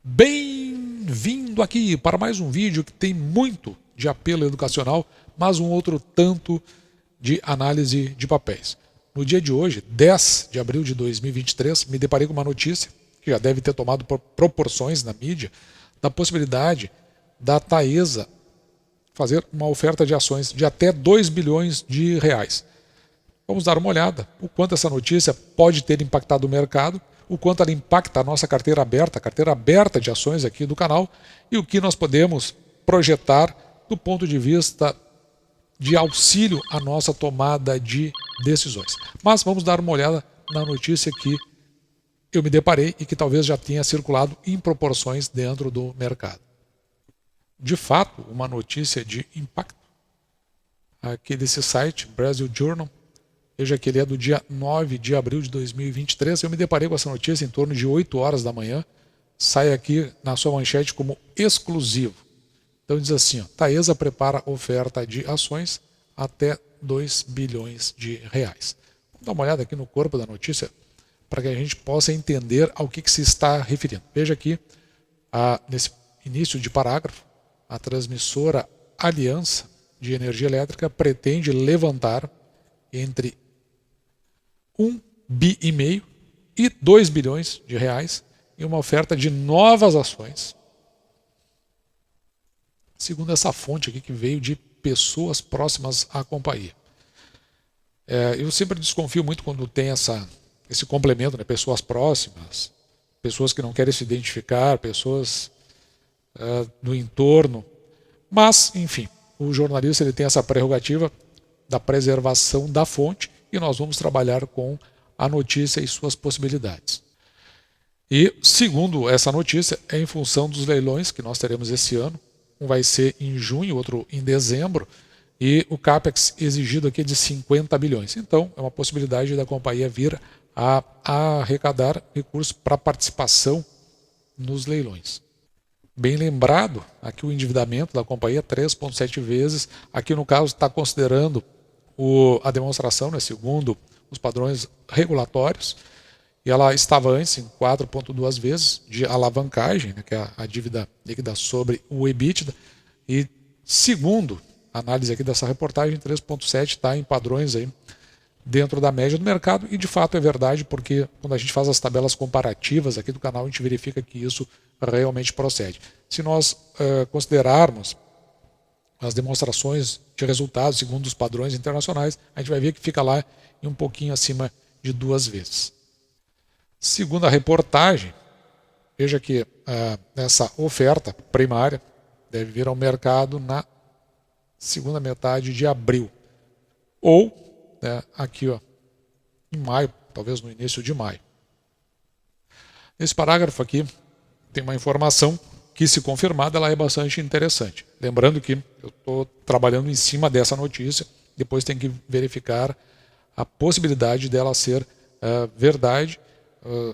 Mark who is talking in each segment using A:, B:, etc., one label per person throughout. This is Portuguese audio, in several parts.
A: Bem-vindo aqui para mais um vídeo que tem muito de apelo educacional, mas um outro tanto de análise de papéis. No dia de hoje, 10 de abril de 2023, me deparei com uma notícia que já deve ter tomado proporções na mídia, da possibilidade da Taesa fazer uma oferta de ações de até 2 bilhões de reais. Vamos dar uma olhada o quanto essa notícia pode ter impactado o mercado, o quanto ela impacta a nossa carteira aberta de ações aqui do canal e o que nós podemos projetar do ponto de vista de auxílio à nossa tomada de decisões. Mas vamos dar uma olhada na notícia que eu me deparei e que talvez já tenha circulado em proporções dentro do mercado. De fato, uma notícia de impacto. Aqui desse site, Brazil Journal, veja que ele é do dia 9 de abril de 2023. Eu me deparei com essa notícia em torno de 8 horas da manhã. Sai aqui na sua manchete como exclusivo. Então diz assim, ó, Taesa prepara oferta de ações até 2 bilhões de reais. Vamos dar uma olhada aqui no corpo da notícia para que a gente possa entender ao que se está referindo. Veja aqui, nesse início de parágrafo, a transmissora Aliança de Energia Elétrica pretende levantar entre 1,5 bi e 2 bilhões de reais em uma oferta de novas ações, segundo essa fonte aqui que veio de pessoas próximas à companhia. Eu sempre desconfio muito quando tem esse complemento, né? Pessoas próximas, pessoas que não querem se identificar, pessoas do entorno, mas, enfim, o jornalista ele tem essa prerrogativa da preservação da fonte e nós vamos trabalhar com a notícia e suas possibilidades. E, segundo essa notícia, é em função dos leilões que nós teremos esse ano. Um vai ser em junho, outro em dezembro, e o CAPEX exigido aqui é de 50 bilhões. Então, é uma possibilidade da companhia vir a arrecadar recursos para participação nos leilões. Bem lembrado, aqui o endividamento da companhia 3,7 vezes. Aqui no caso está considerando a demonstração, né, segundo os padrões regulatórios, e ela estava antes em 4,2 vezes de alavancagem, né, que é a dívida líquida sobre o EBITDA, e segundo a análise aqui dessa reportagem, 3,7 está em padrões aí dentro da média do mercado, e de fato é verdade, porque quando a gente faz as tabelas comparativas aqui do canal, a gente verifica que isso realmente procede. Se nós considerarmos as demonstrações de resultados segundo os padrões internacionais, a gente vai ver que fica lá em um pouquinho acima de 2 vezes. Segundo a reportagem, veja que essa oferta primária deve vir ao mercado na segunda metade de abril. Ou, né, aqui ó, em maio, talvez no início de maio. Nesse parágrafo aqui tem uma informação que, se confirmada, ela é bastante interessante. Lembrando que eu estou trabalhando em cima dessa notícia, depois tem que verificar a possibilidade dela ser verdade,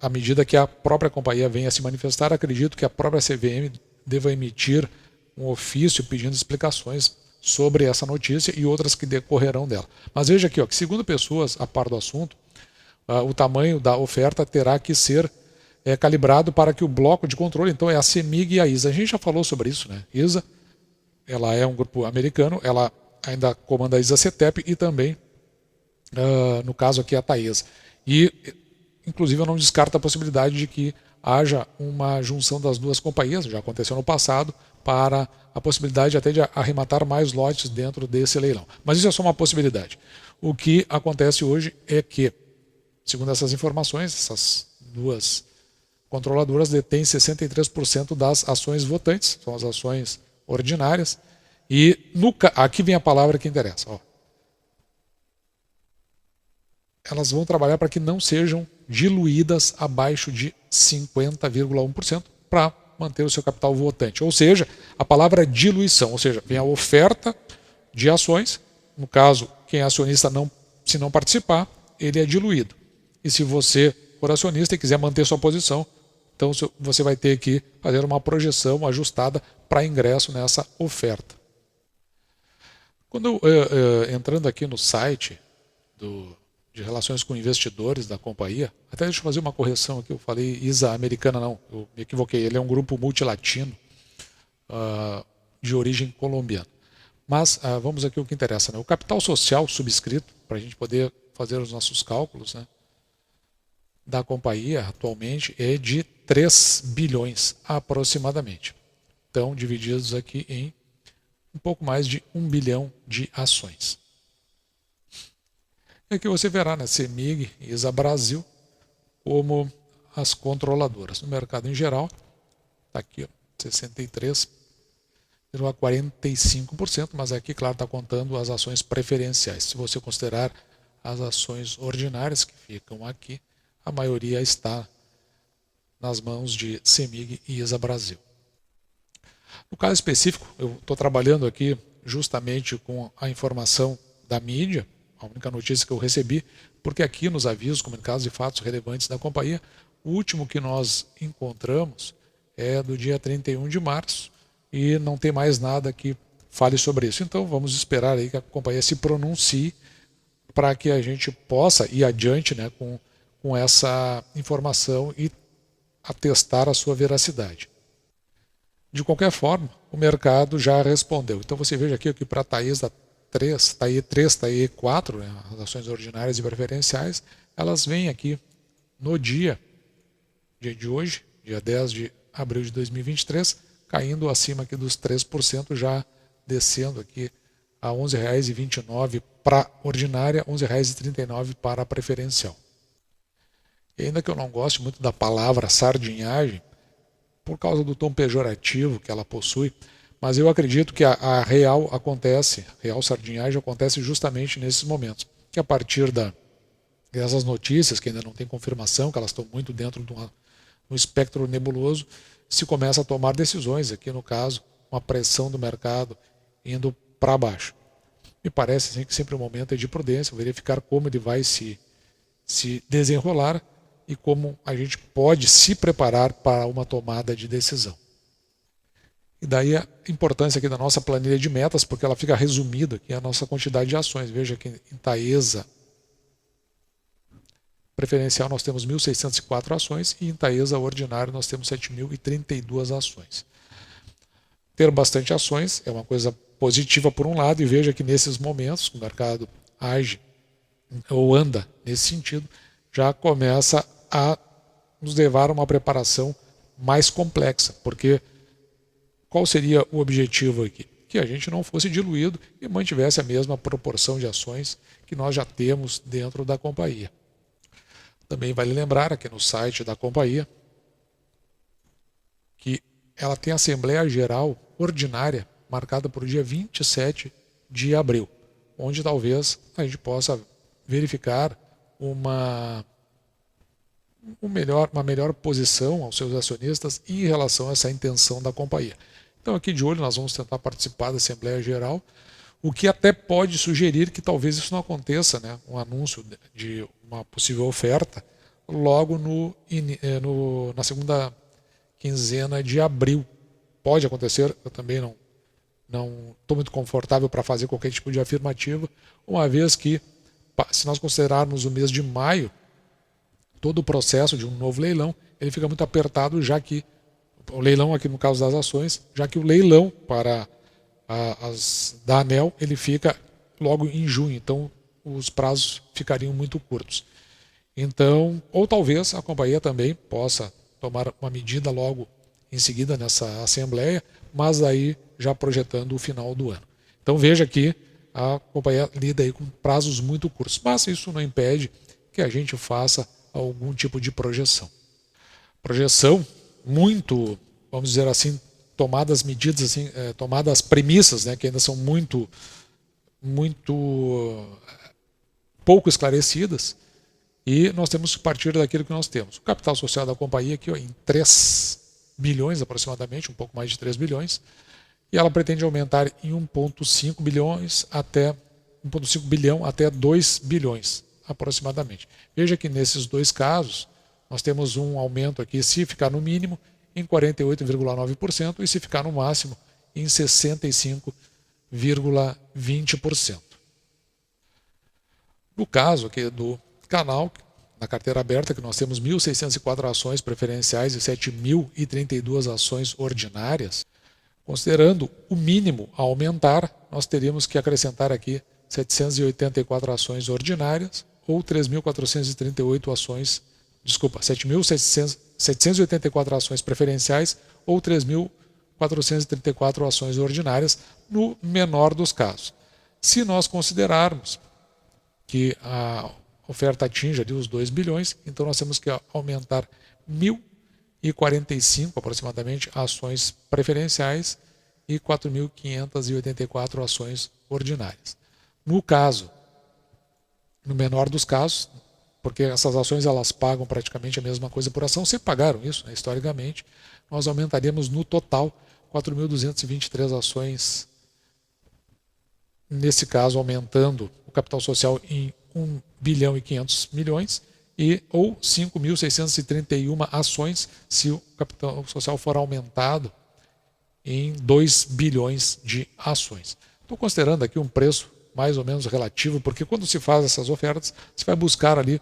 A: à medida que a própria companhia venha a se manifestar. Acredito que a própria CVM deva emitir um ofício pedindo explicações sobre essa notícia e outras que decorrerão dela. Mas veja aqui, ó, que segundo pessoas a par do assunto, o tamanho da oferta terá que ser calibrado para que o bloco de controle, então é a CEMIG e a ISA. A gente já falou sobre isso, né? ISA, ela é um grupo americano, ela ainda comanda a ISA-CETEP e também, no caso aqui, a Taesa. E, inclusive, eu não descarto a possibilidade de que haja uma junção das duas companhias, já aconteceu no passado, para a possibilidade até de arrematar mais lotes dentro desse leilão. Mas isso é só uma possibilidade. O que acontece hoje é que, segundo essas informações, essas duas controladoras detêm 63% das ações votantes, são as ações ordinárias, e aqui vem a palavra que interessa. Ó. Elas vão trabalhar para que não sejam diluídas abaixo de 50,1% para manter o seu capital votante. Ou seja, a palavra é diluição, ou seja, vem a oferta de ações, no caso, quem é acionista, se não participar, ele é diluído. E se você for acionista e quiser manter sua posição, então você vai ter que fazer uma projeção ajustada para ingresso nessa oferta. Quando entrando aqui no site de relações com investidores da companhia. Até deixa eu fazer uma correção aqui, eu falei ISA americana, não, eu me equivoquei. Ele é um grupo multilatino de origem colombiana. Mas vamos aqui ao que interessa, né? O capital social subscrito, para a gente poder fazer os nossos cálculos, né, da companhia atualmente é de 3 bilhões aproximadamente. Então, divididos aqui em um pouco mais de 1 bilhão de ações. E aqui você verá, né, CEMIG e ISA Brasil como as controladoras. No mercado em geral, está aqui, 63,45%, mas aqui, claro, está contando as ações preferenciais. Se você considerar as ações ordinárias que ficam aqui, a maioria está nas mãos de CEMIG e ISA Brasil. No caso específico, eu estou trabalhando aqui justamente com a informação da mídia, a única notícia que eu recebi, porque aqui nos avisos, comunicados e fatos relevantes da companhia, o último que nós encontramos é do dia 31 de março e não tem mais nada que fale sobre isso. Então vamos esperar aí que a companhia se pronuncie para que a gente possa ir adiante, né, com essa informação e atestar a sua veracidade. De qualquer forma, o mercado já respondeu. Então você veja aqui que para a Taesa 3, TAE 3, TAE 4, né, as ações ordinárias e preferenciais, elas vêm aqui no dia de hoje, dia 10 de abril de 2023, caindo acima aqui dos 3%, já descendo aqui a R$ 11,29 para ordinária, R$ 11,39 para a preferencial. E ainda que eu não goste muito da palavra sardinhagem, por causa do tom pejorativo que ela possui, mas eu acredito que a real sardinhagem acontece justamente nesses momentos, que a partir dessas notícias, que ainda não tem confirmação, que elas estão muito dentro de um espectro nebuloso, se começa a tomar decisões, aqui no caso, uma pressão do mercado indo para baixo. Me parece assim, que sempre o momento é de prudência, verificar como ele vai se desenrolar e como a gente pode se preparar para uma tomada de decisão. E daí a importância aqui da nossa planilha de metas, porque ela fica resumida aqui a nossa quantidade de ações. Veja que em Taesa preferencial nós temos 1.604 ações e em Taesa ordinário nós temos 7.032 ações. Ter bastante ações é uma coisa positiva por um lado, e veja que nesses momentos que o mercado age ou anda nesse sentido, já começa a nos levar a uma preparação mais complexa, porque qual seria o objetivo aqui? Que a gente não fosse diluído e mantivesse a mesma proporção de ações que nós já temos dentro da companhia. Também vale lembrar aqui no site da companhia que ela tem Assembleia Geral Ordinária marcada para o dia 27 de abril, onde talvez a gente possa verificar uma melhor posição aos seus acionistas em relação a essa intenção da companhia. Então aqui de olho nós vamos tentar participar da Assembleia Geral, o que até pode sugerir que talvez isso não aconteça, né? Um anúncio de uma possível oferta logo na segunda quinzena de abril. Pode acontecer, eu também não estou muito confortável para fazer qualquer tipo de afirmativa, uma vez que, se nós considerarmos o mês de maio, todo o processo de um novo leilão, ele fica muito apertado, já que o leilão aqui no caso das ações, já que o leilão para da ANEEL, ele fica logo em junho, então os prazos ficariam muito curtos. Então, ou talvez a companhia também possa tomar uma medida logo em seguida nessa assembleia, mas aí já projetando o final do ano. Então veja que a companhia lida aí com prazos muito curtos, mas isso não impede que a gente faça algum tipo de projeção. Projeção muito, vamos dizer assim, tomadas medidas, assim, tomadas premissas, né, que ainda são muito pouco esclarecidas, e nós temos que partir daquilo que nós temos. O capital social da companhia aqui, em 3 bilhões aproximadamente, um pouco mais de 3 bilhões, e ela pretende aumentar em 1,5 bilhão até 2 bilhões aproximadamente. Veja que nesses dois casos nós temos um aumento aqui, se ficar no mínimo, em 48,9% e se ficar no máximo em 65,20%. No caso aqui do canal, na carteira aberta, que nós temos 1.604 ações preferenciais e 7.032 ações ordinárias, considerando o mínimo a aumentar, nós teríamos que acrescentar aqui 784 ações ordinárias ou 3.438 ações, desculpa, 7.784 ações preferenciais ou 3.434 ações ordinárias, no menor dos casos. Se nós considerarmos que a oferta atinja ali os 2 bilhões, então nós temos que aumentar 1.045 aproximadamente ações preferenciais e 4.584 ações ordinárias. No caso, no menor dos casos, porque essas ações elas pagam praticamente a mesma coisa por ação, sempre pagaram isso, né, historicamente, nós aumentaríamos no total 4.223 ações, nesse caso aumentando o capital social em 1 bilhão e 500 milhões, ou 5.631 ações se o capital social for aumentado em 2 bilhões de ações. Estou considerando aqui um preço mais ou menos relativo, porque quando se faz essas ofertas, você vai buscar ali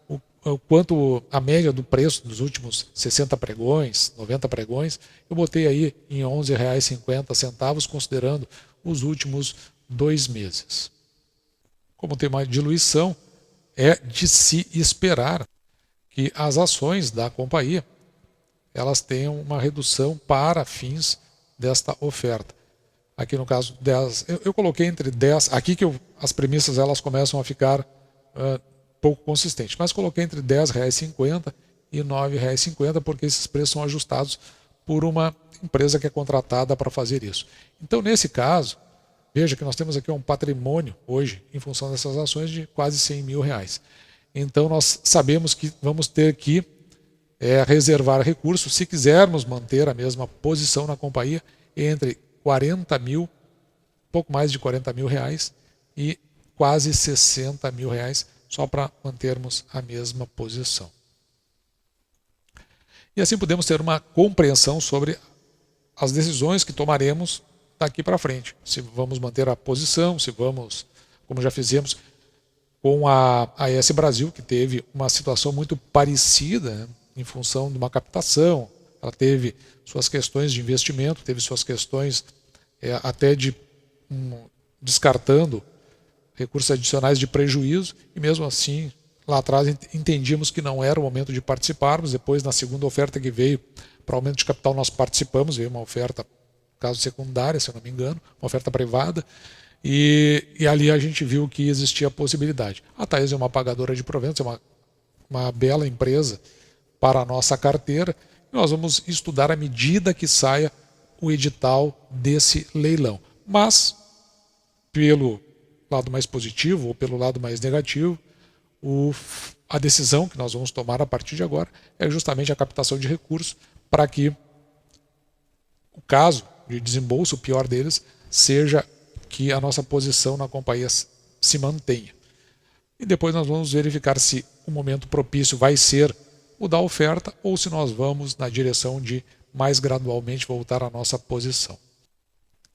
A: o quanto a média do preço dos últimos 60 pregões, 90 pregões, eu botei aí em R$ 11,50, considerando os últimos 2 meses. Como tem uma diluição, é de se esperar que as ações da companhia elas tenham uma redução para fins desta oferta. Aqui no caso 10, eu coloquei entre 10, aqui que as premissas elas começam a ficar pouco consistentes, mas coloquei entre R$ 10,50 e R$ 9,50 porque esses preços são ajustados por uma empresa que é contratada para fazer isso. Então nesse caso, veja que nós temos aqui um patrimônio hoje, em função dessas ações, de quase R$100 mil. Então nós sabemos que vamos ter que reservar recursos, se quisermos manter a mesma posição na companhia, entre 40 mil, pouco mais de 40 mil reais e quase 60 mil reais, só para mantermos a mesma posição. E assim podemos ter uma compreensão sobre as decisões que tomaremos daqui para frente. Se vamos manter a posição, se vamos, como já fizemos com a AES Brasil, que teve uma situação muito parecida, né, em função de uma captação. Ela teve suas questões de investimento, teve suas questões até de descartando recursos adicionais de prejuízo, e mesmo assim, lá atrás entendíamos que não era o momento de participarmos. Depois, na segunda oferta que veio para aumento de capital, nós participamos, veio uma oferta, caso secundária, se eu não me engano, uma oferta privada, e ali a gente viu que existia a possibilidade. A Taesa é uma pagadora de proventos, é uma bela empresa para a nossa carteira, e nós vamos estudar à medida que saia o edital desse leilão. Mas, pelo lado mais positivo ou pelo lado mais negativo, a decisão que nós vamos tomar a partir de agora é justamente a captação de recursos para que o caso de desembolso, o pior deles, seja que a nossa posição na companhia se mantenha. E depois nós vamos verificar se o momento propício vai ser o da oferta ou se nós vamos na direção de mais gradualmente voltar à nossa posição.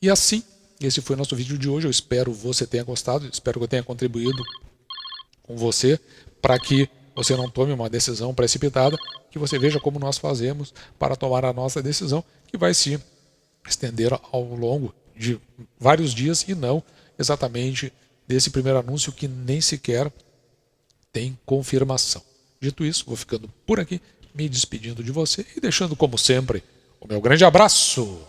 A: E assim, esse foi o nosso vídeo de hoje. Eu espero que você tenha gostado, espero que eu tenha contribuído com você para que você não tome uma decisão precipitada, que você veja como nós fazemos para tomar a nossa decisão, que vai se estender ao longo de vários dias e não exatamente desse primeiro anúncio que nem sequer tem confirmação. Dito isso, vou ficando por aqui, me despedindo de você e deixando, como sempre, o meu grande abraço.